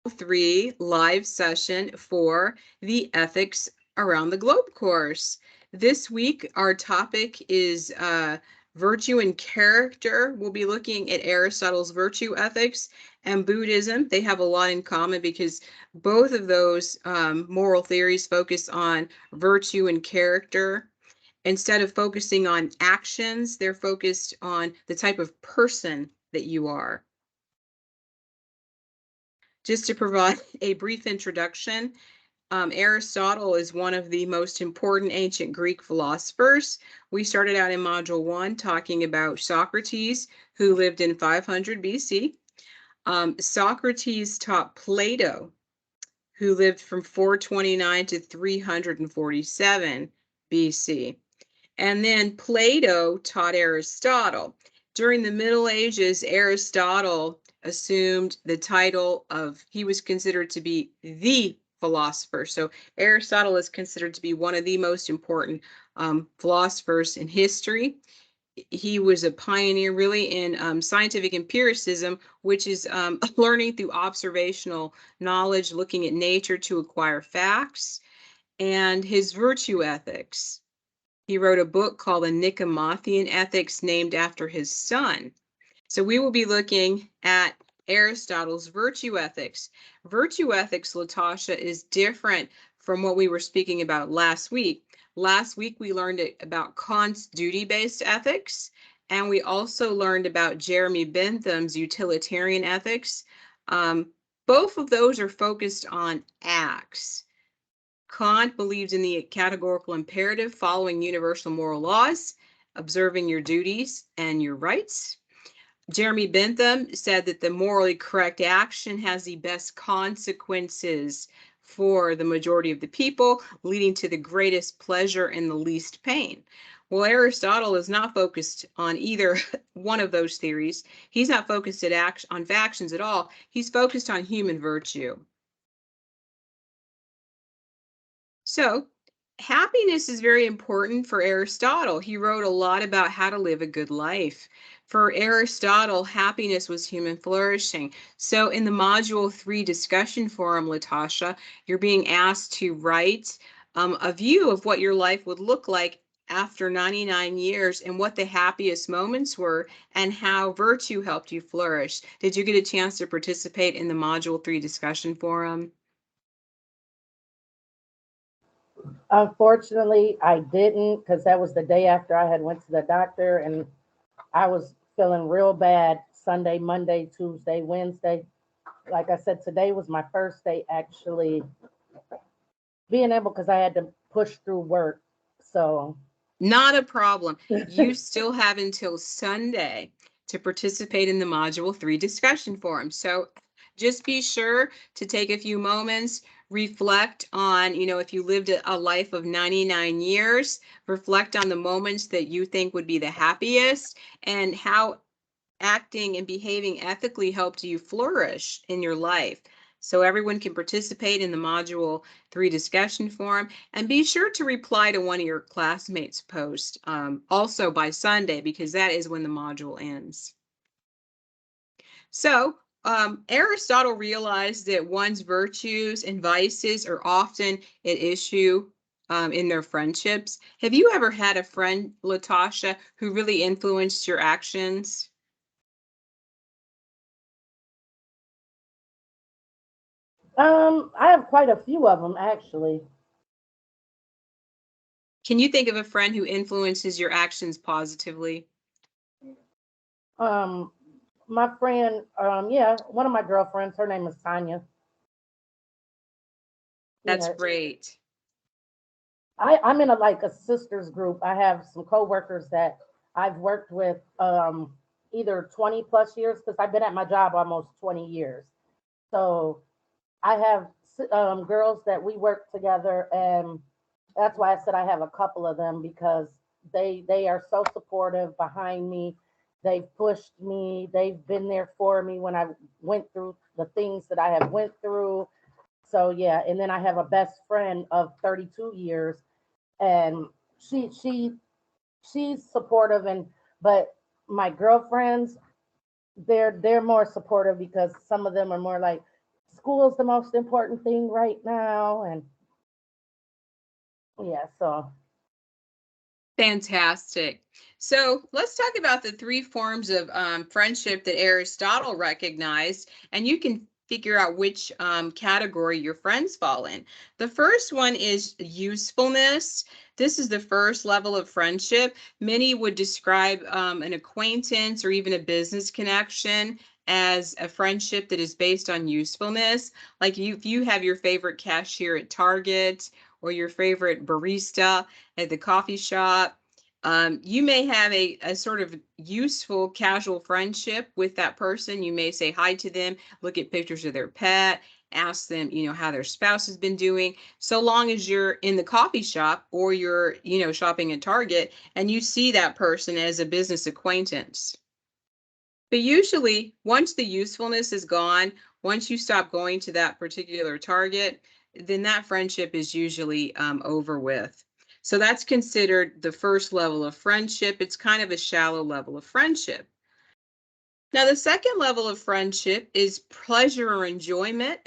3 live session for the Ethics Around the Globe course. This week, our topic is virtue and character. We'll be looking at Aristotle's virtue ethics and Buddhism. They have a lot in common because both of those moral theories focus on virtue and character. Instead of focusing on actions, they're focused on the type of person that you are. Just to provide a brief introduction, Aristotle is one of the most important ancient Greek philosophers. We started out in Module 1 talking about Socrates, who lived in 500 BC. Socrates taught Plato, who lived from 429 to 347 BC. And then Plato taught Aristotle. During the Middle Ages, Aristotle assumed the title of, he was considered to be the philosopher. So Aristotle is considered to be one of the most important philosophers in history. He was a pioneer really in scientific empiricism, which is learning through observational knowledge, looking at nature to acquire facts, and his virtue ethics. He wrote a book called The Nicomachean Ethics, named after his son. So we will be looking at Aristotle's virtue ethics. Virtue ethics, Latasha, is different from what we were speaking about last week. Last week, we learned about Kant's duty-based ethics, and we also learned about Jeremy Bentham's utilitarian ethics. Both of those are focused on acts. Kant believed in the categorical imperative, following universal moral laws, observing your duties and your rights. Jeremy Bentham said that the morally correct action has the best consequences for the majority of the people, leading to the greatest pleasure and the least pain. Well, Aristotle is not focused on either one of those theories. He's not focused on actions at all. He's focused on human virtue. So happiness is very important for Aristotle. He wrote a lot about how to live a good life. For Aristotle, happiness was human flourishing. So in the Module 3 discussion forum, Latasha, you're being asked to write a view of what your life would look like after 99 years and what the happiest moments were and how virtue helped you flourish. Did you get a chance to participate in the Module 3 discussion forum? Unfortunately, I didn't, because that was the day after I had went to the doctor, and I was feeling real bad Sunday, Monday, Tuesday, Wednesday. Like I said, today was my first day actually being able, because I had to push through work. So not a problem. You still have until Sunday to participate in the Module 3 discussion forum. So just be sure to take a few moments, reflect on, if you lived a life of 99 years, reflect on the moments that you think would be the happiest and how acting and behaving ethically helped you flourish in your life. So everyone can participate in the Module 3 discussion forum, and be sure to reply to one of your classmates' posts also by Sunday, because that is when the module ends. So Aristotle realized that one's virtues and vices are often at issue in their friendships. Have you ever had a friend, Latasha, who really influenced your actions? I have quite a few of them actually. Can you think of a friend who influences your actions positively? My friend, yeah, one of my girlfriends, her name is Tanya. That's Yeah, great. I'm in a sisters group. I have some coworkers that I've worked with either 20 plus years, because I've been at my job almost 20 years. So I have girls that we work together, and that's why I said I have a couple of them, because they are so supportive behind me. They've pushed me. They've been there for me when I went through the things that I have went through. So yeah, and then I have a best friend of 32 years, and she's supportive, and but my girlfriends, they're more supportive, because some of them are more like school is the most important thing right now. And yeah, so Fantastic. So let's talk about the three forms of friendship that Aristotle recognized, and you can figure out which category your friends fall in. The first one is usefulness. This is the first level of friendship. Many would describe an acquaintance or even a business connection as a friendship that is based on usefulness. Like if you have your favorite cashier at Target or your favorite barista at the coffee shop. You may have a sort of useful casual friendship with that person. You may say hi to them, look at pictures of their pet, ask them, how their spouse has been doing. So long as you're in the coffee shop or you're, shopping at Target and you see that person as a business acquaintance. But usually, once the usefulness is gone, once you stop going to that particular Target, then that friendship is usually over with. So that's considered the first level of friendship. It's kind of a shallow level of friendship. Now, the second level of friendship is pleasure or enjoyment.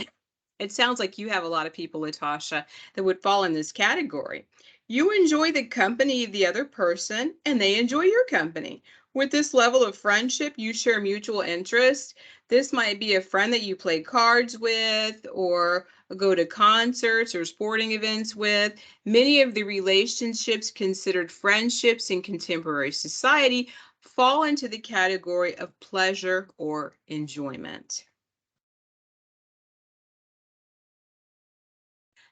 It sounds like you have a lot of people, Latasha, that would fall in this category. You enjoy the company of the other person, and they enjoy your company. With this level of friendship, you share mutual interest. This might be a friend that you play cards with, or go to concerts or sporting events with. Many of the relationships considered friendships in contemporary society fall into the category of pleasure or enjoyment.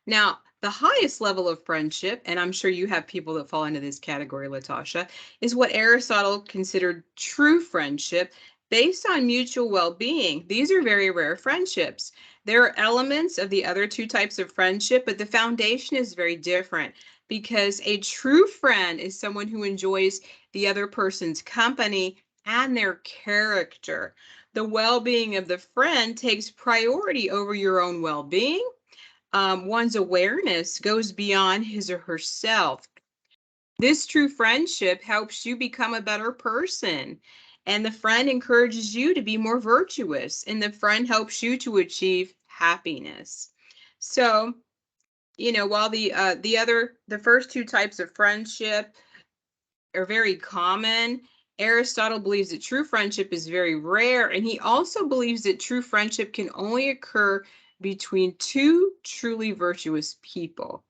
Now, the highest level of friendship, and I'm sure you have people that fall into this category, Latasha, is what Aristotle considered true friendship based on mutual well-being. These are very rare friendships. There are elements of the other two types of friendship, but the foundation is very different because a true friend is someone who enjoys the other person's company and their character. The well-being of the friend takes priority over your own well-being. One's awareness goes beyond his or herself. This true friendship helps you become a better person. And the friend encourages you to be more virtuous. And the friend helps you to achieve happiness. So, while the first two types of friendship are very common, Aristotle believes that true friendship is very rare, and he also believes that true friendship can only occur between two truly virtuous people,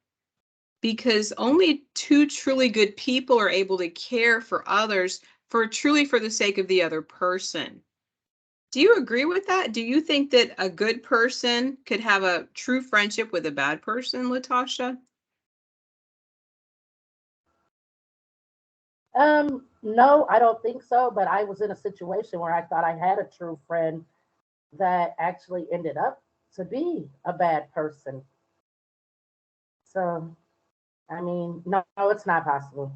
because only two truly good people are able to care for others for the sake of the other person. Do you agree with that? Do you think that a good person could have a true friendship with a bad person, Latasha? no, I don't think so. But I was in a situation where I thought I had a true friend that actually ended up to be a bad person. So, I mean, no, it's not possible.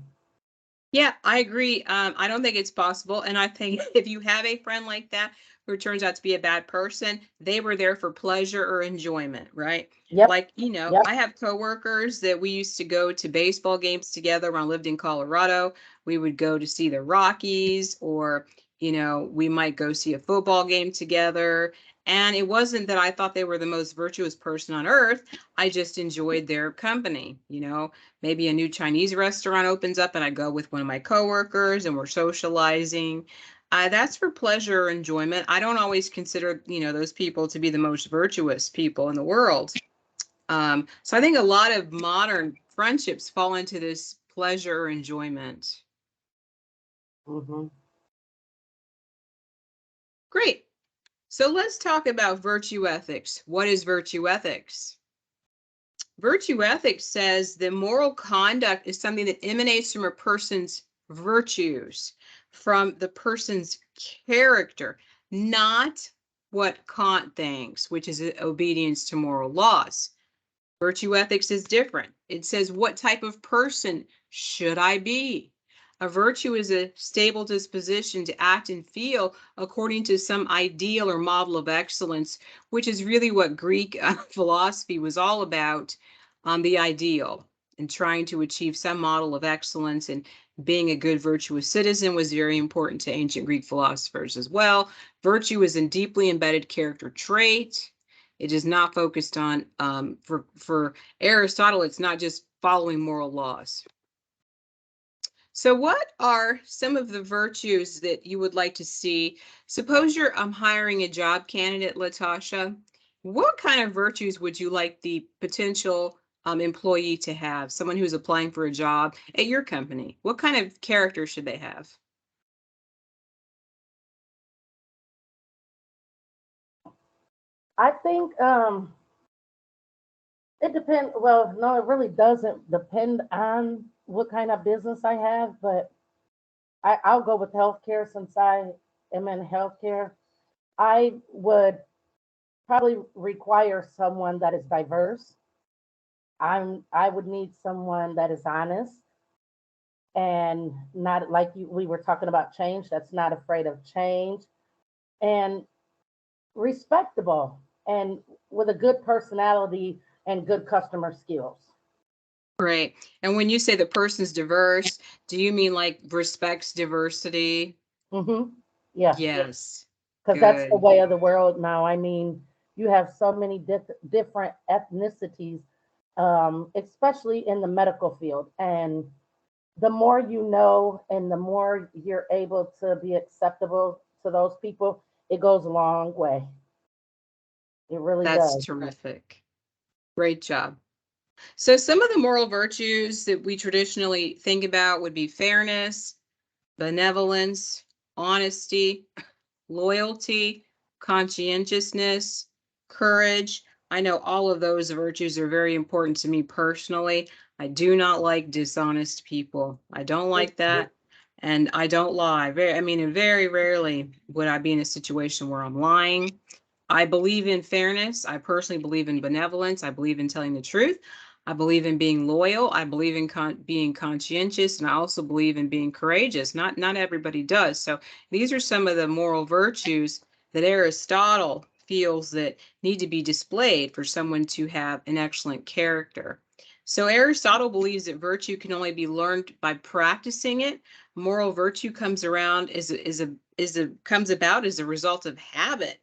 Yeah, I agree. I don't think it's possible. And I think if you have a friend like that who turns out to be a bad person, they were there for pleasure or enjoyment, right? Yep, Like, yep. I have coworkers that we used to go to baseball games together when I lived in Colorado. We would go to see the Rockies, or, we might go see a football game together. And it wasn't that I thought they were the most virtuous person on earth. I just enjoyed their company, maybe a new Chinese restaurant opens up and I go with one of my coworkers and we're socializing. That's for pleasure or enjoyment. I don't always consider, those people to be the most virtuous people in the world. So I think a lot of modern friendships fall into this pleasure or enjoyment. Hmm. Great. So let's talk about virtue ethics. What is virtue ethics? Virtue ethics says that moral conduct is something that emanates from a person's virtues, from the person's character, not what Kant thinks, which is obedience to moral laws. Virtue ethics is different. It says, what type of person should I be? A virtue is a stable disposition to act and feel according to some ideal or model of excellence, which is really what Greek philosophy was all about, the ideal, and trying to achieve some model of excellence. And being a good virtuous citizen was very important to ancient Greek philosophers as well. Virtue is a deeply embedded character trait. It is not focused on, for Aristotle, it's not just following moral laws. So what are some of the virtues that you would like to see? Suppose you're hiring a job candidate, Latasha. What kind of virtues would you like the potential employee to have? Someone who's applying for a job at your company. What kind of character should they have? I think it depends. Well, no, it really doesn't depend on what kind of business I have, but I'll go with healthcare since I am in healthcare. I would probably require someone that is diverse. I would need someone that is honest and not like we were talking about change, that's not afraid of change, and respectable and with a good personality and good customer skills. Great. And when you say the person's diverse, do you mean like respects diversity? Mm-hmm. Yeah, Yes. because that's the Good. way of the world now. I mean, you have so many different ethnicities, especially in the medical field. And the more you know and the more you're able to be acceptable to those people, it goes a long way. It really That's does. terrific. Great job. So some of the moral virtues that we traditionally think about would be fairness, benevolence, honesty, loyalty, conscientiousness, courage. I know all of those virtues are very important to me personally. I do not like dishonest people. I don't like that. And I don't lie. Very rarely would I be in a situation where I'm lying. I believe in fairness. I personally believe in benevolence. I believe in telling the truth. I believe in being loyal. I believe in being conscientious, and I also believe in being courageous. Not everybody does. So these are some of the moral virtues that Aristotle feels that need to be displayed for someone to have an excellent character. So Aristotle believes that virtue can only be learned by practicing it. Moral virtue comes around comes about as a result of habit.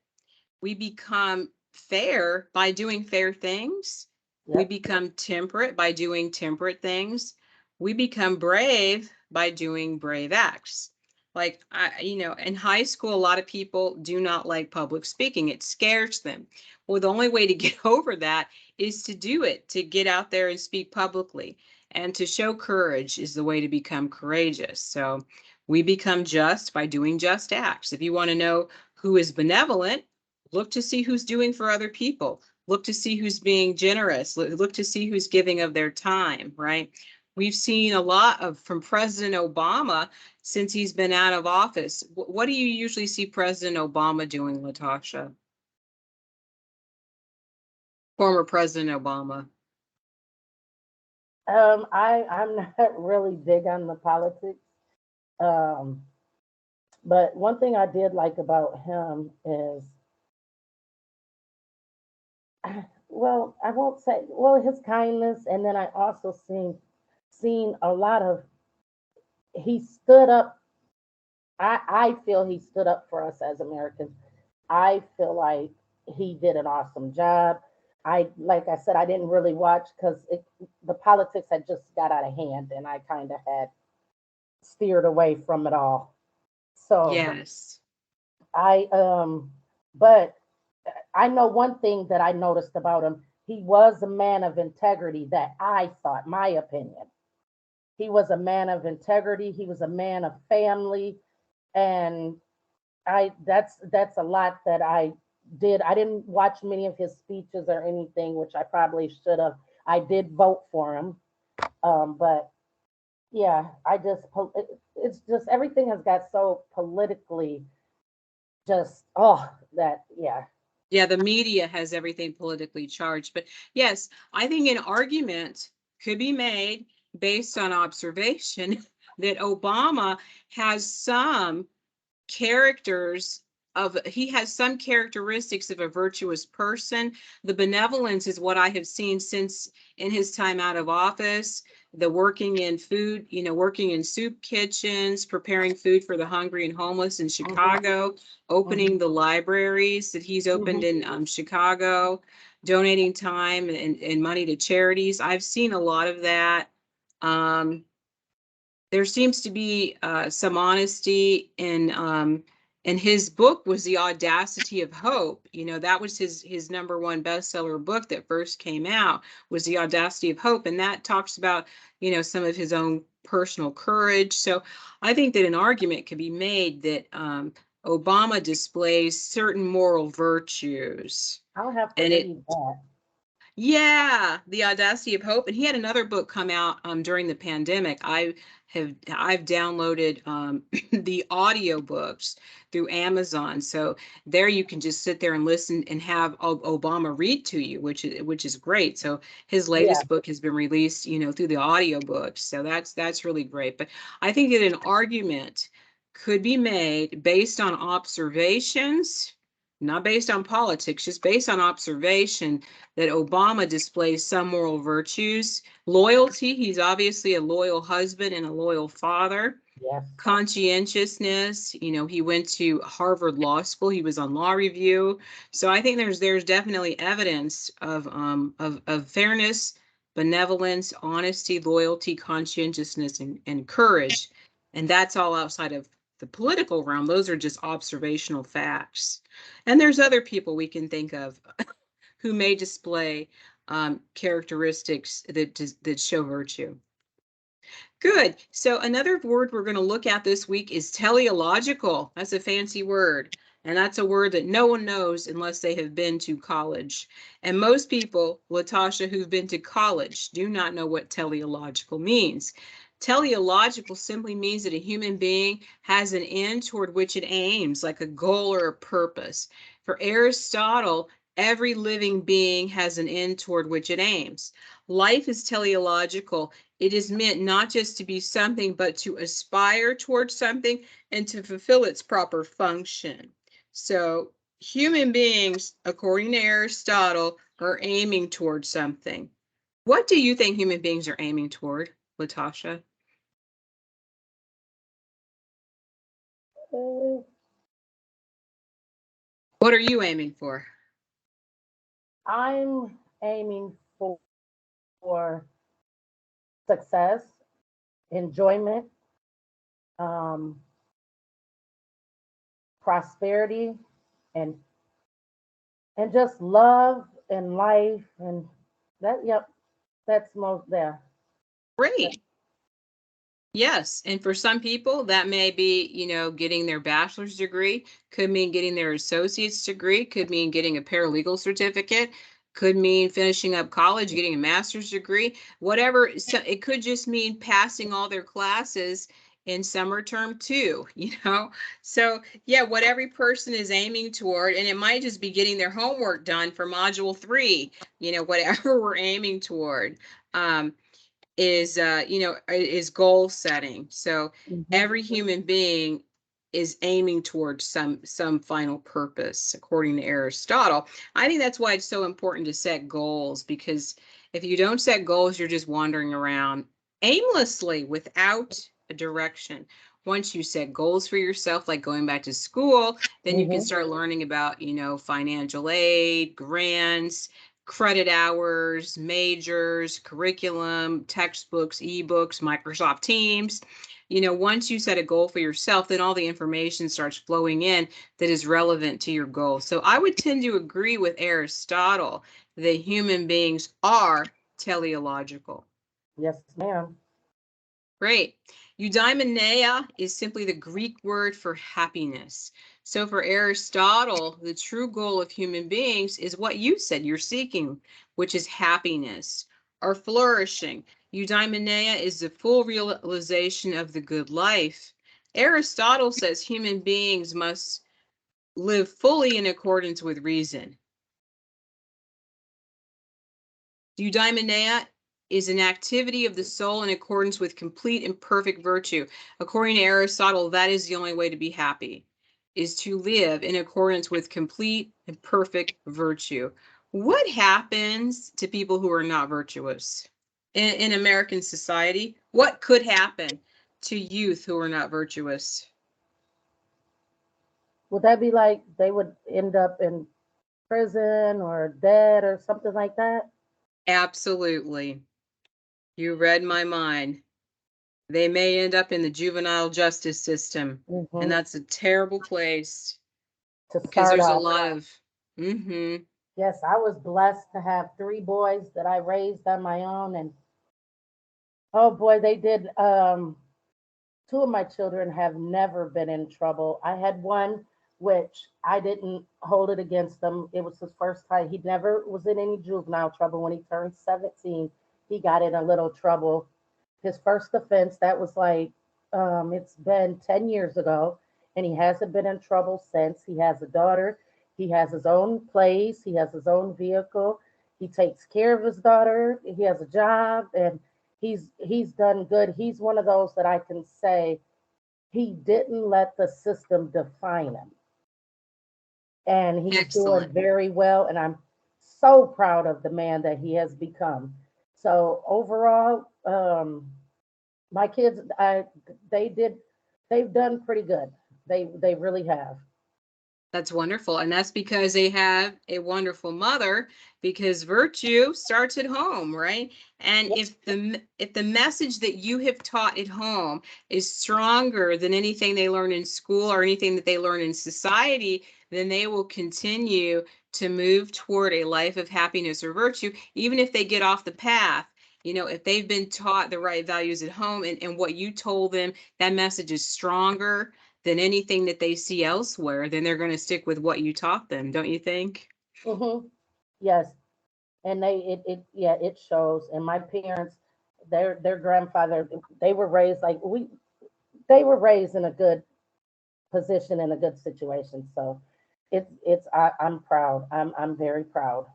We become fair by doing fair things. We Yep. become temperate by doing temperate things. We become brave by doing brave acts. Like, in high school, a lot of people do not like public speaking. It scares them. Well, the only way to get over that is to do it, to get out there and speak publicly. And to show courage is the way to become courageous. So we become just by doing just acts. If you want to know who is benevolent, look to see who's doing for other people. Look to see who's being generous. Look to see who's giving of their time, right? We've seen a lot of from President Obama since he's been out of office. What do you usually see President Obama doing, Latasha? Former President Obama. I'm not really big on the politics. Um, but one thing I did like about him is, well, I won't say, well, his kindness, and then I also seen a lot of he stood up. I feel he stood up for us as Americans. I feel like he did an awesome job. Like I said, I didn't really watch because the politics had just got out of hand, and I kind of had steered away from it all. So Yes. I but I know one thing that I noticed about him. He was a man of integrity. That I thought, my opinion. He was a man of integrity. He was a man of family, and I that's a lot that I did. I didn't watch many of his speeches or anything, which I probably should have. I did vote for him, but yeah, it's just everything has got so politically just that yeah. Yeah, the media has everything politically charged. But yes, I think an argument could be made based on observation that Obama has some he has some characteristics of a virtuous person. The benevolence is what I have seen since in his time out of office. the working in food, working in soup kitchens, preparing food for the hungry and homeless in Chicago, opening the libraries that he's opened in Chicago, donating time and money to charities. I've seen a lot of that. There seems to be some honesty in his book was The Audacity of Hope. That was his number one bestseller book that first came out, was The Audacity of Hope. And that talks about, some of his own personal courage. So I think that an argument could be made that Obama displays certain moral virtues. I'll have to And it, read that. yeah, The Audacity of Hope. And he had another book come out during the pandemic. I've downloaded the audiobooks through Amazon. So there you can just sit there and listen and have Obama read to you, which is great. So his Yeah. latest book has been released, through the audiobooks. So that's really great. But I think that an argument could be made based on observations, not based on politics, just based on observation, that Obama displays some moral virtues. Loyalty, he's obviously a loyal husband and a loyal father. Yes. Conscientiousness, he went to Harvard Law School. He was on law review. So I think there's definitely evidence of fairness, benevolence, honesty, loyalty, conscientiousness, and courage. And that's all outside of the political realm. Those are just observational facts. And there's other people we can think of who may display characteristics that show virtue. Good. So another word we're going to look at this week is teleological. That's a fancy word. And that's a word that no one knows unless they have been to college. And most people, Latasha, who've been to college, do not know what teleological means. Teleological simply means that a human being has an end toward which it aims, like a goal or a purpose. For Aristotle, every living being has an end toward which it aims. Life is teleological. It is meant not just to be something, but to aspire towards something and to fulfill its proper function. So human beings, according to Aristotle, are aiming towards something. What do you think human beings are aiming toward, Latasha? What are you aiming for? I'm aiming for success, enjoyment, um, prosperity, and just love and life, and that. Yep, that's most there. Great. Yes, and for some people that may be, getting their bachelor's degree, could mean getting their associate's degree, could mean getting a paralegal certificate, could mean finishing up college, getting a master's degree, whatever. So it could just mean passing all their classes in summer term too, So yeah, what every person is aiming toward, and it might just be getting their homework done for module 3, whatever we're aiming toward. Is goal setting. So every human being is aiming towards some final purpose, according to Aristotle. I think that's why it's so important to set goals, because if you don't set goals, you're just wandering around aimlessly without a direction. Once you set goals for yourself, like going back to school, then you can start learning about, financial aid, grants, credit hours, majors, curriculum, textbooks, ebooks, Microsoft Teams. Once you set a goal for yourself, then all the information starts flowing in that is relevant to your goal. So I would tend to agree with Aristotle that human beings are teleological. Yes, ma'am. Great. Eudaimonia is simply the Greek word for happiness. So for Aristotle, the true goal of human beings is what you said you're seeking, which is happiness or flourishing. Eudaimonia is the full realization of the good life. Aristotle says human beings must live fully in accordance with reason. Eudaimonia is an activity of the soul in accordance with complete and perfect virtue. According to Aristotle, that is the only way to be happy, is to live in accordance with complete and perfect virtue. What happens to people who are not virtuous in American society? What could happen to youth who are not virtuous? Would that be like they would end up in prison or dead or something like that? Absolutely. You read my mind. They may end up in the juvenile justice system, and Hmm. that's a terrible place To because start there's a off. lot of mm-hmm. Yes, I was blessed to have three boys that I raised on my own, and oh boy, they did. Two of my children have never been in trouble. I had one which I didn't hold it against him. It was his first time. He never was in any juvenile trouble. When he turned 17, he got in a little trouble. His first offense, that was like, it's been 10 years ago, and he hasn't been in trouble since. He has a daughter. He has his own place. He has his own vehicle. He takes care of his daughter. He has a job, and he's done good. He's one of those that I can say he didn't let the system define him, and he's doing Excellent. very well. And I'm so proud of the man that he has become. So overall, my kids, they did, they've done pretty good. They really have. That's wonderful. And that's because they have a wonderful mother, because virtue starts at home, right? And Yep. if the message that you have taught at home is stronger than anything they learn in school or anything that they learn in society, then they will continue to move toward a life of happiness or virtue, even if they get off the path. If they've been taught the right values at home, and what you told them, that message is stronger than anything that they see elsewhere, then they're going to stick with what you taught them, don't you think? Hmm. Yes, and yeah, it shows. And my parents, their grandfather, they were raised like we. They were raised in a good position in a good situation. So I'm proud. I'm very proud.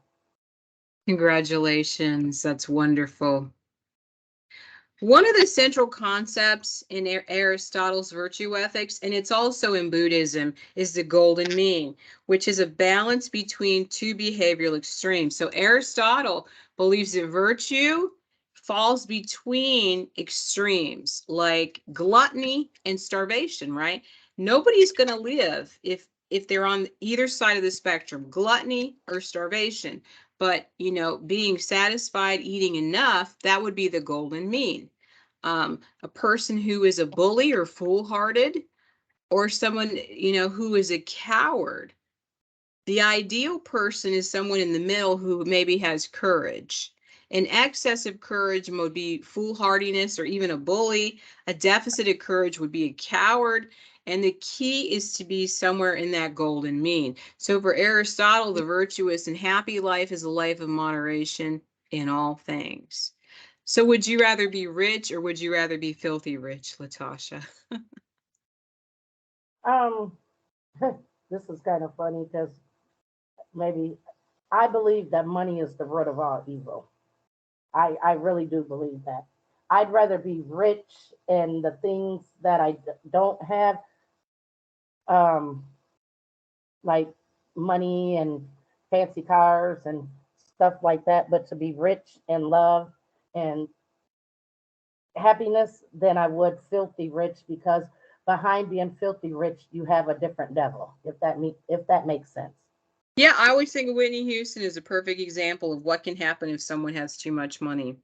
Congratulations. That's wonderful. One of the central concepts in Aristotle's virtue ethics, and it's also in Buddhism, is the golden mean, which is a balance between two behavioral extremes. So Aristotle believes that virtue falls between extremes like gluttony and starvation, right? Nobody's going to live if they're on either side of the spectrum, gluttony or starvation. But, being satisfied, eating enough, that would be the golden mean. A person who is a bully or foolhardy, or someone, who is a coward. The ideal person is someone in the middle who maybe has courage. An excess of courage would be foolhardiness or even a bully. A deficit of courage would be a coward. And the key is to be somewhere in that golden mean. So for Aristotle, the virtuous and happy life is a life of moderation in all things. So would you rather be rich or would you rather be filthy rich, Latasha? Um, this is kind of funny because maybe I believe that money is the root of all evil. I really do believe that. I'd rather be rich in the things that don't have, um, like money and fancy cars and stuff like that, but to be rich in love and happiness than I would filthy rich, because behind being filthy rich, you have a different devil. If that makes sense. Yeah, I always think of Whitney Houston as a perfect example of what can happen if someone has too much money.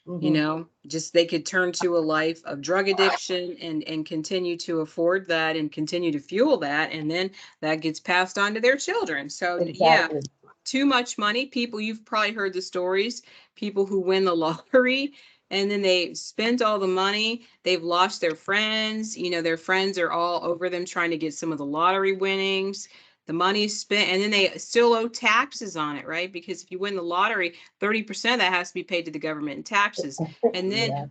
Hmm. Just they could turn to a life of drug addiction and continue to afford that and continue to fuel that, and then that gets passed on to their children. So yeah, Exactly. too much money. People, you've probably heard the stories, people who win the lottery and then they spent all the money, they've lost their friends, their friends are all over them trying to get some of the lottery winnings. The money's spent, and then they still owe taxes on it, right? Because if you win the lottery, 30% of that has to be paid to the government in taxes. And then Yeah.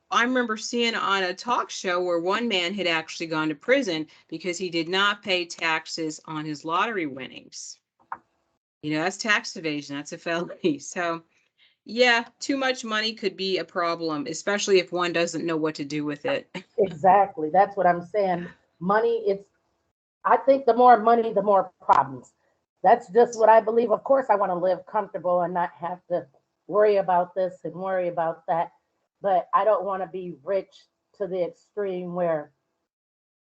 I remember seeing on a talk show where one man had actually gone to prison because he did not pay taxes on his lottery winnings. That's tax evasion, that's a felony. So, yeah, too much money could be a problem, especially if one doesn't know what to do with it. Exactly. That's what I'm saying. Money, I think the more money, the more problems. That's just what I believe. Of course, I want to live comfortable and not have to. worry about this and worry about that. But I don't want to be rich to the extreme where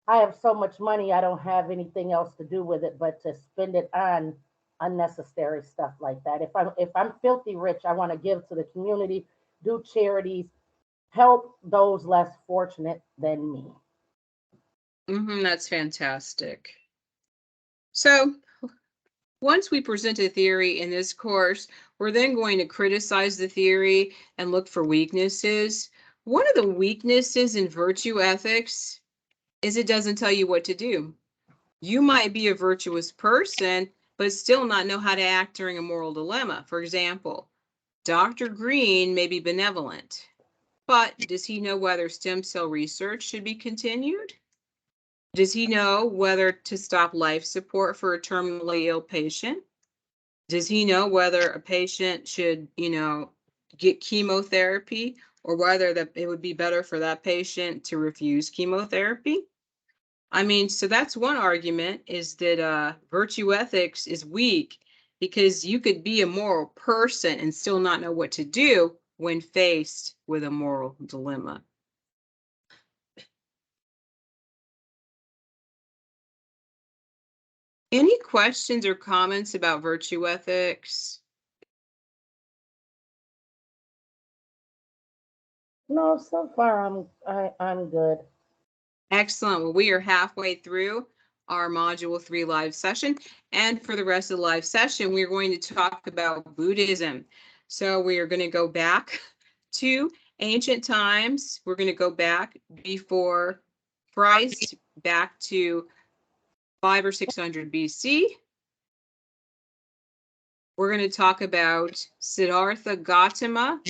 I have so much money I don't have anything else to do with it but to spend it on unnecessary stuff like that. If I'm filthy rich, I want to give to the community, do charities, help those less fortunate than me. That's fantastic. So once we present a theory in this course, we're then going to criticize the theory and look for weaknesses. One of the weaknesses in virtue ethics is it doesn't tell you what to do. You might be a virtuous person, but still not know how to act during a moral dilemma. For example, Dr. Green may be benevolent, but does he know whether stem cell research should be continued? Does he know whether to stop life support for a terminally ill patient? Does he know whether a patient should, get chemotherapy, or whether that it would be better for that patient to refuse chemotherapy? I mean, so that's one argument, is that virtue ethics is weak because you could be a moral person and still not know what to do when faced with a moral dilemma. Any questions or comments about virtue ethics? No, so far I'm good. Excellent. Well, we are halfway through our Module 3 live session. And for the rest of the live session, we're going to talk about Buddhism. So we are going to go back to ancient times. We're going to go back before Christ, back to 500 or 600 BC. We're going to talk about Siddhartha Gautama,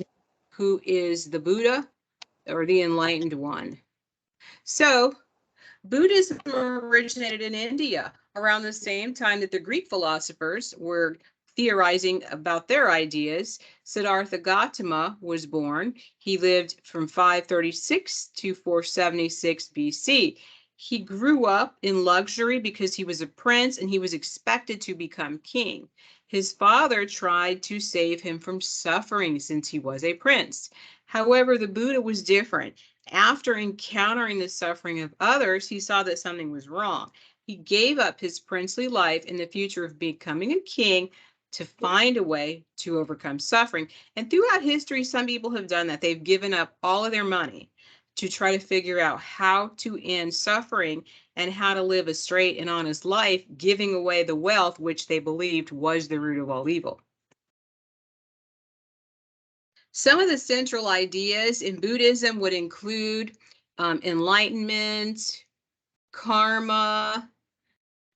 who is the Buddha or the enlightened one. So Buddhism originated in India around the same time that the Greek philosophers were theorizing about their ideas. Siddhartha Gautama was born. He lived from 536 to 476 BC. He grew up in luxury because he was a prince and he was expected to become king. His father tried to save him from suffering since he was a prince. However, the Buddha was different. After encountering the suffering of others, he saw that something was wrong. He gave up his princely life in the future of becoming a king to find a way to overcome suffering. And throughout history, some people have done that. They've given up all of their money to try to figure out how to end suffering and how to live a straight and honest life, giving away the wealth which they believed was the root of all evil. Some of the central ideas in Buddhism would include enlightenment, karma,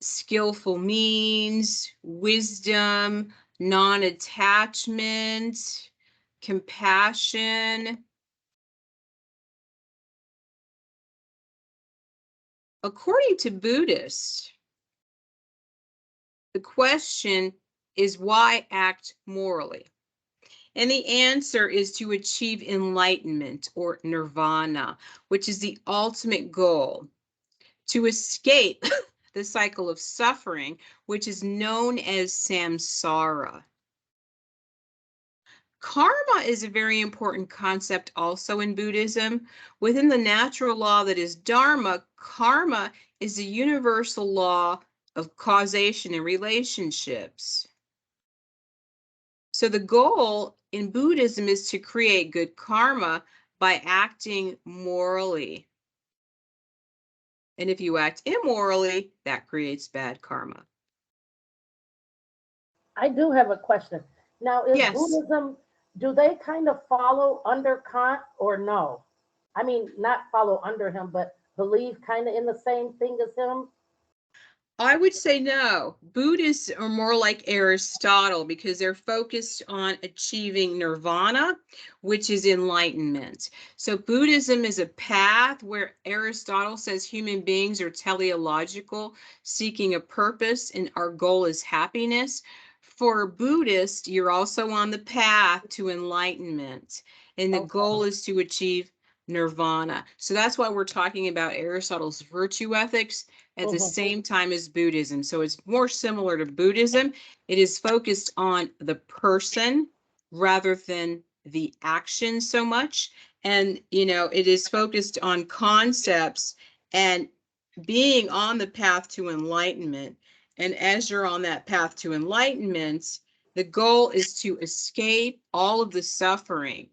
skillful means, wisdom, non-attachment, compassion. According to Buddhists, the question is, why act morally? And the answer is to achieve enlightenment or nirvana, which is the ultimate goal, to escape the cycle of suffering, which is known as samsara. Karma is a very important concept also in Buddhism. Within the natural law that is Dharma, karma is a universal law of causation and relationships. So the goal in Buddhism is to create good karma by acting morally. And if you act immorally, that creates bad karma. I do have a question. Now, is Yes. Buddhism, do they kind of follow under Kant or no? I mean, not follow under him, but believe kind of in the same thing as him? I would say no. Buddhists are more like Aristotle because they're focused on achieving nirvana, which is enlightenment. So Buddhism is a path where Aristotle says human beings are teleological, seeking a purpose, and our goal is happiness. For a Buddhist, you're also on the path to enlightenment, and the goal is to achieve nirvana. So that's why we're talking about Aristotle's virtue ethics at the same time as Buddhism. So it's more similar to Buddhism. It is focused on the person rather than the action so much. And, it is focused on concepts and being on the path to enlightenment. And as you're on that path to enlightenment, the goal is to escape all of the suffering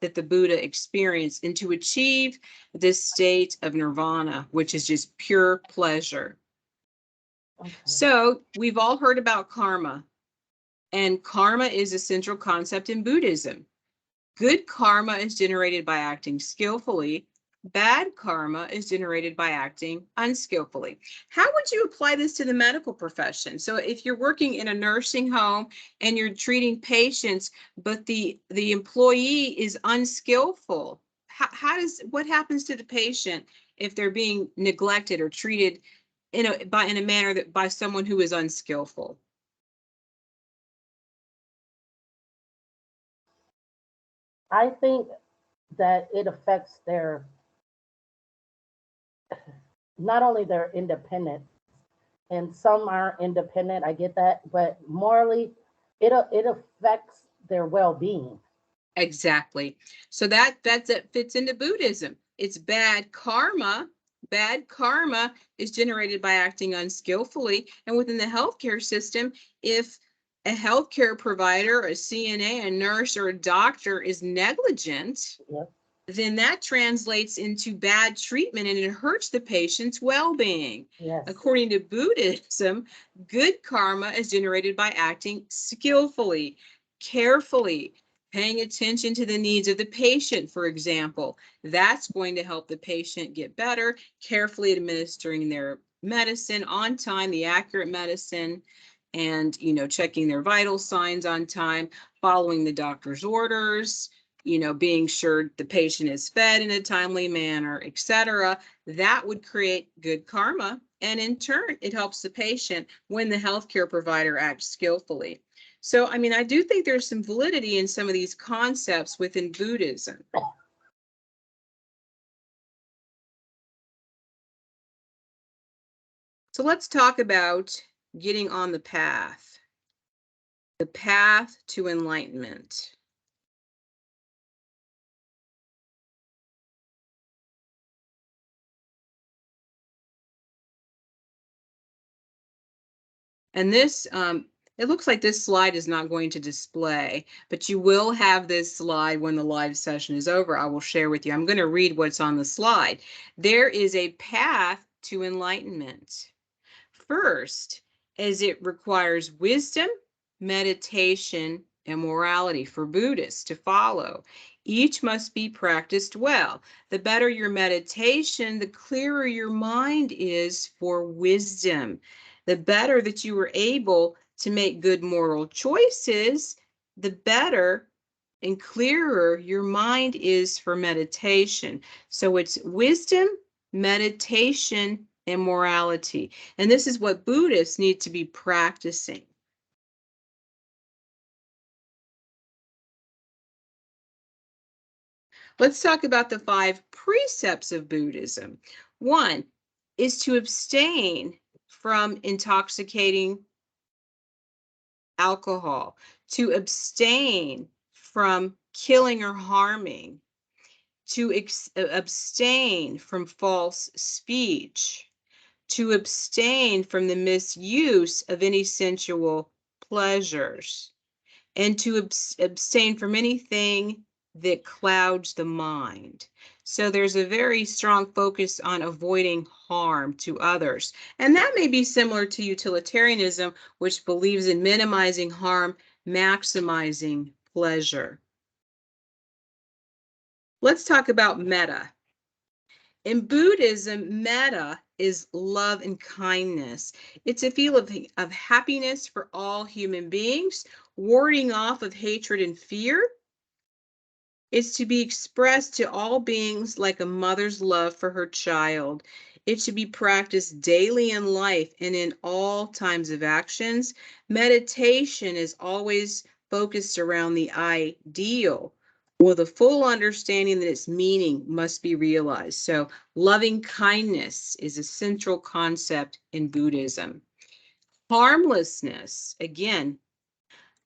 that the Buddha experienced and to achieve this state of nirvana, which is just pure pleasure. Okay. So we've all heard about karma, and karma is a central concept in Buddhism. Good karma is generated by acting skillfully. Bad karma is generated by acting unskillfully. How would you apply this to the medical profession? So if you're working in a nursing home and you're treating patients, but the employee is unskillful, what happens to the patient if they're being neglected or treated in a manner that by someone who is unskillful? I think that it affects not only their independence, and some are independent, I get that, but morally, it affects their well-being. Exactly. So that fits into Buddhism. It's bad karma. Bad karma is generated by acting unskillfully. And within the healthcare system, if a healthcare provider, a CNA, a nurse, or a doctor is negligent, Yes. then that translates into bad treatment and it hurts the patient's well-being. Yes. According to Buddhism, good karma is generated by acting skillfully, carefully, paying attention to the needs of the patient, for example. That's going to help the patient get better, carefully administering their medicine on time, the accurate medicine, and checking their vital signs on time, following the doctor's orders, being sure the patient is fed in a timely manner, etc. That would create good karma. And in turn, it helps the patient when the healthcare provider acts skillfully. So, I do think there's some validity in some of these concepts within Buddhism. So let's talk about getting on the path to enlightenment. And this, it looks like this slide is not going to display, but you will have this slide when the live session is over. I will share with you. I'm going to read what's on the slide. There is a path to enlightenment. First, as it requires wisdom, meditation, and morality for Buddhists to follow. Each must be practiced well. The better your meditation, the clearer your mind is for wisdom. The better that you are able to make good moral choices, the better and clearer your mind is for meditation. So it's wisdom, meditation, and morality. And this is what Buddhists need to be practicing. Let's talk about the 5 precepts of Buddhism. 1 is to abstain from intoxicating alcohol, to abstain from killing or harming, to abstain from false speech, to abstain from the misuse of any sensual pleasures, and to abstain from anything that clouds the mind. So there's a very strong focus on avoiding harm to others. And that may be similar to utilitarianism, which believes in minimizing harm, maximizing pleasure. Let's talk about metta. In Buddhism, metta is love and kindness. It's a feel of happiness for all human beings, warding off of hatred and fear. It's to be expressed to all beings like a mother's love for her child. It should be practiced daily in life and in all times of actions. Meditation is always focused around the ideal, with a full understanding that its meaning must be realized. So loving kindness is a central concept in Buddhism. Harmlessness, again,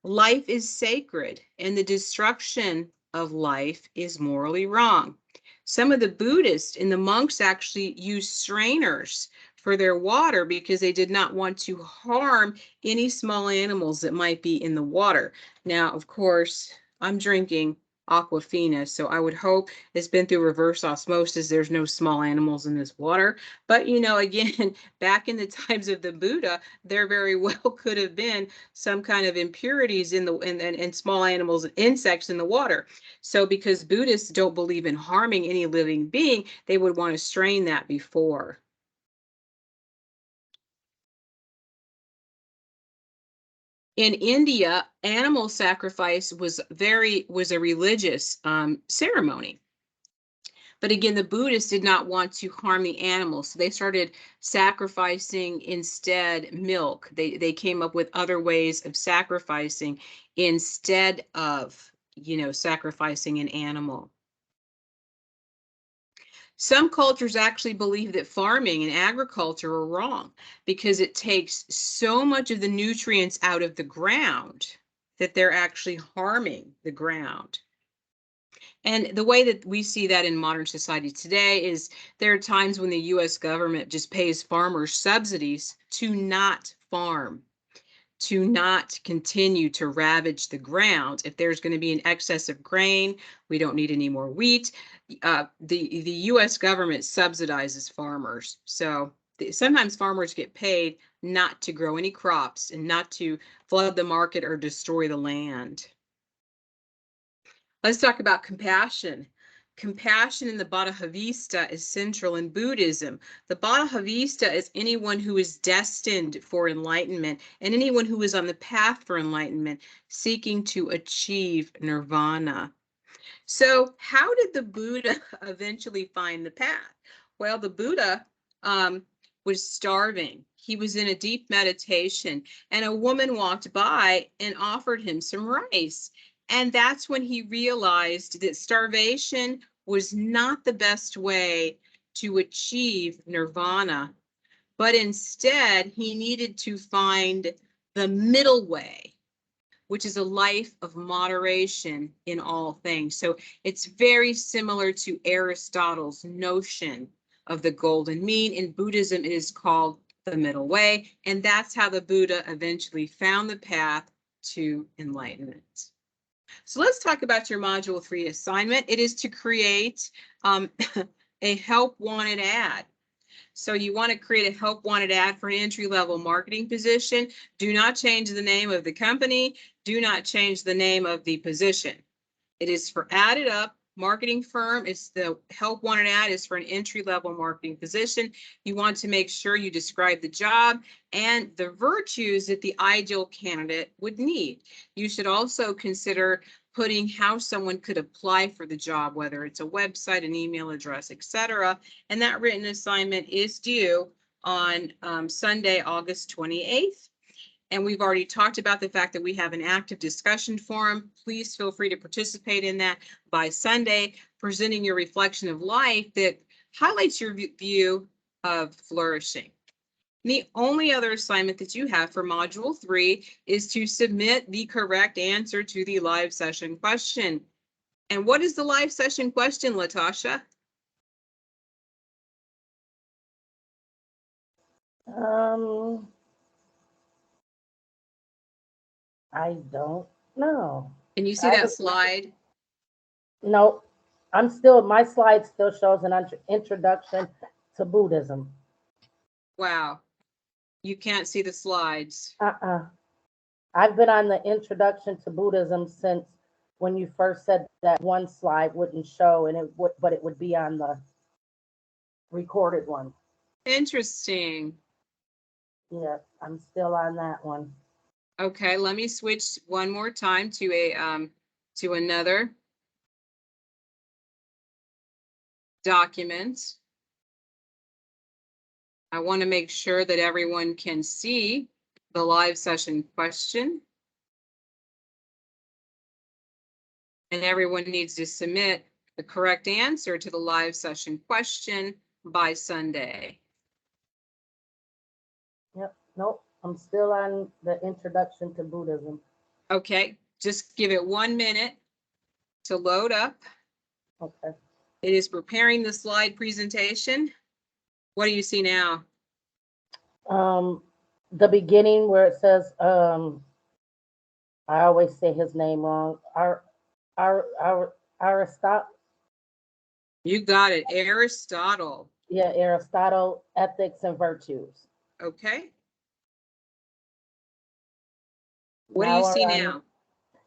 Life is sacred, and the destruction of life is morally wrong. Some of the Buddhists and the monks actually used strainers for their water because they did not want to harm any small animals that might be in the water. Now, of course, I'm drinking Aquafina, so I would hope it's been through reverse osmosis. There's no small animals in this water. But, again, back in the times of the Buddha, there very well could have been some kind of impurities in small animals and insects in the water. So because Buddhists don't believe in harming any living being, they would want to strain that before. In India, animal sacrifice was a religious ceremony. But again, the Buddhists did not want to harm the animals, so they started sacrificing instead milk. They came up with other ways of sacrificing instead of, sacrificing an animal. Some cultures actually believe that farming and agriculture are wrong because it takes so much of the nutrients out of the ground that they're actually harming the ground. And the way that we see that in modern society today is there are times when the US government just pays farmers subsidies to not farm, to not continue to ravage the ground. If there's going to be an excess of grain, we don't need any more wheat. The US government subsidizes farmers. So sometimes farmers get paid not to grow any crops and not to flood the market or destroy the land. Let's talk about compassion. Compassion in the Bodhisattva is central in Buddhism. The Bodhisattva is anyone who is destined for enlightenment and anyone who is on the path for enlightenment, seeking to achieve nirvana. So how did the Buddha eventually find the path? Well, the Buddha was starving. He was in a deep meditation, and a woman walked by and offered him some rice. And that's when he realized that starvation was not the best way to achieve nirvana, but instead he needed to find the middle way, which is a life of moderation in all things. So it's very similar to Aristotle's notion of the golden mean. In Buddhism, it is called the middle way, and that's how the Buddha eventually found the path to enlightenment. So let's talk about your Module 3 assignment. It is to create a help wanted ad. So you want to create a help wanted ad for an entry-level marketing position. Do not change the name of the company. Do not change the name of the position. It is for Added Up marketing firm. It's the help wanted ad is for an entry-level marketing position. You want to make sure you describe the job and the virtues that the ideal candidate would need. You should also consider putting how someone could apply for the job, whether it's a website, an email address, etc. And that written assignment is due on Sunday, August 28th. And we've already talked about the fact that we have an active discussion forum. Please feel free to participate in that by Sunday, presenting your reflection of life that highlights your view of flourishing. The only other assignment that you have for Module 3 is to submit the correct answer to the live session question. And what is the live session question, Latasha? I don't know. Can you see that slide? No, my slide still shows an introduction to Buddhism. Wow, you can't see the slides. I've been on the introduction to Buddhism since when you first said that one slide wouldn't show but it would be on the recorded one. Interesting. Yeah, I'm still on that one. Okay, let me switch one more time to another document. I want to make sure that everyone can see the live session question. And everyone needs to submit the correct answer to the live session question by Sunday. Yep, nope, I'm still on the introduction to Buddhism. Okay, just give it 1 minute to load up. Okay. It is preparing the slide presentation. What do you see now? The beginning where it says, I always say his name wrong. Our Aristotle. You got it, Aristotle. Yeah, Aristotle, ethics and virtues. Okay, what do you Now see we're on. now?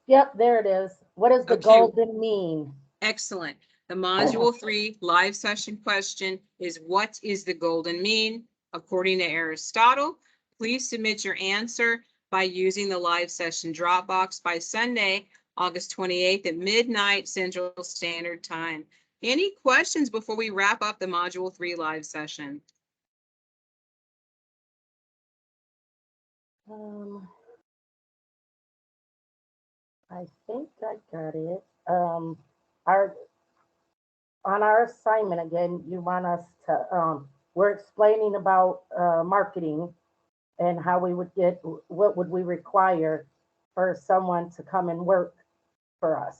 Yep, there it is. What does the Okay, golden mean? excellent. The Module 3 live session question is, what is the golden mean? According to Aristotle, please submit your answer by using the live session Dropbox by Sunday, August 28th at midnight Central Standard Time. Any questions before we wrap up the Module 3 live session? Um, I think I got it. Our on our assignment again, you want us to we're explaining about marketing and how we would get what would we require for someone to come and work for us.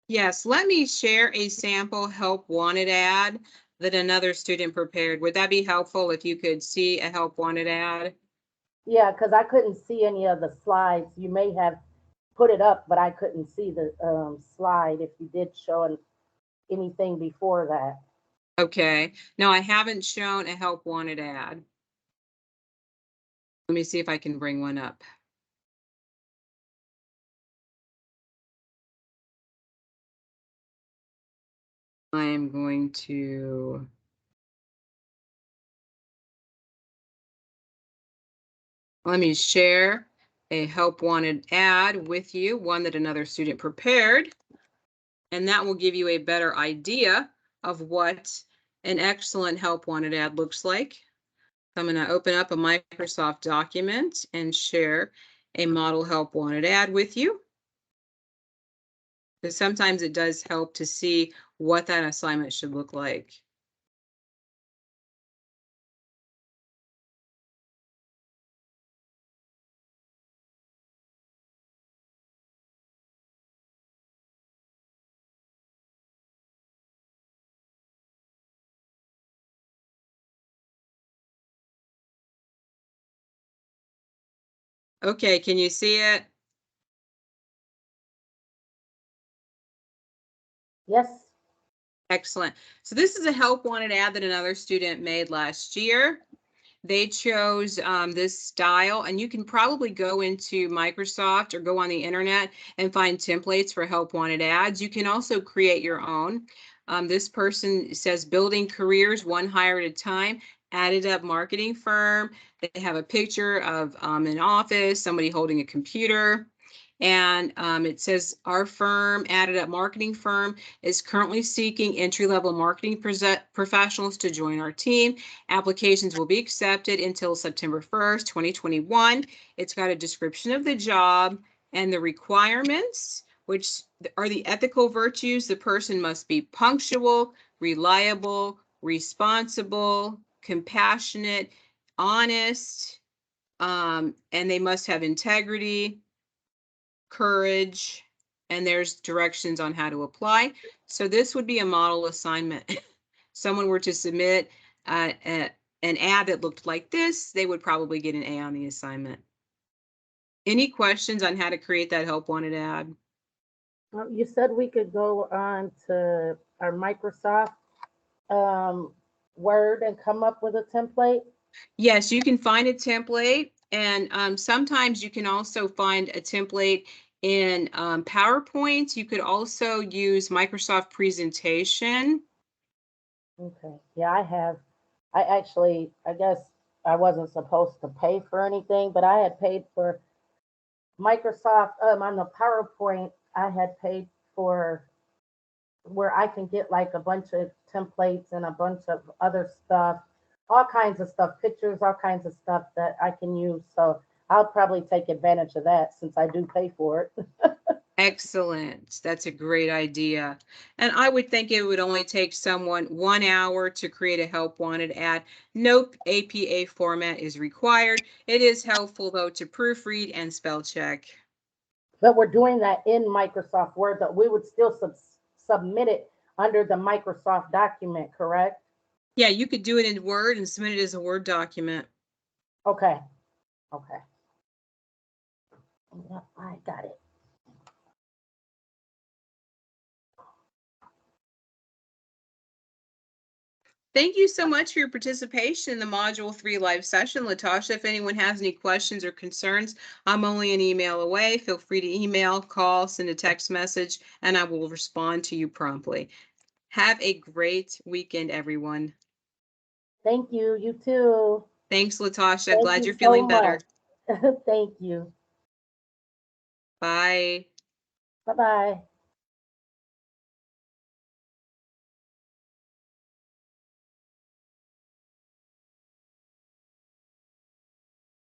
Yes, let me share a sample help wanted ad that another student prepared. Would that be helpful if you could see a help wanted ad? Yeah, because I couldn't see any of the slides. You may have put it up, but I couldn't see the slide if you did show anything before that. Okay, no, I haven't shown a help wanted ad. Let me see if I can bring one up. I am going to. Let me share a help wanted ad with you, one that another student prepared, and that will give you a better idea of what an excellent help wanted ad looks like. I'm going to open up a Microsoft document and share a model help wanted ad with you. Because sometimes it does help to see what that assignment should look like. Okay, can you see it? Yes. Excellent. So this is a help wanted ad that another student made last year. They chose this style, and you can probably go into Microsoft or go on the internet and find templates for help wanted ads. You can also create your own. This person says building careers one hire at a time, added up marketing firm. They have a picture of an office, somebody holding a computer. And it says our firm, added up marketing firm, is currently seeking entry-level marketing professionals to join our team. Applications will be accepted until September 1st, 2021. It's got a description of the job and the requirements, which are the ethical virtues. The person must be punctual, reliable, responsible, compassionate, honest, and they must have integrity, courage, and there's directions on how to apply. So this would be a model assignment. Someone were to submit an ad that looked like this, they would probably get an A on the assignment. Any questions on how to create that help wanted ad? You said we could go on to our Microsoft Word and come up with a template. Yes, you can find a template, and sometimes you can also find a template in PowerPoint. You could also use Microsoft Presentation. Okay. Yeah, I have. I actually, I guess I wasn't supposed to pay for anything, but I had paid for Microsoft on the PowerPoint. I had paid for where I can get like a bunch of templates and a bunch of other stuff, all kinds of stuff, pictures, all kinds of stuff that I can use. So I'll probably take advantage of that since I do pay for it. Excellent. That's a great idea. And I would think it would only take someone 1 hour to create a help wanted ad. No APA format is required. It is helpful though to proofread and spell check. But we're doing that in Microsoft Word, but we would still submit it under the Microsoft document, correct? Yeah, you could do it in Word and submit it as a Word document. Okay. Okay. Yep, I got it. Thank you so much for your participation in the Module 3 live session, Latasha. If anyone has any questions or concerns, I'm only an email away. Feel free to email, call, send a text message, and I will respond to you promptly. Have a great weekend, everyone. Thank you. You too. Thanks, Latasha. Thank Glad you you're so feeling better. much. Thank you. Bye. Bye-bye.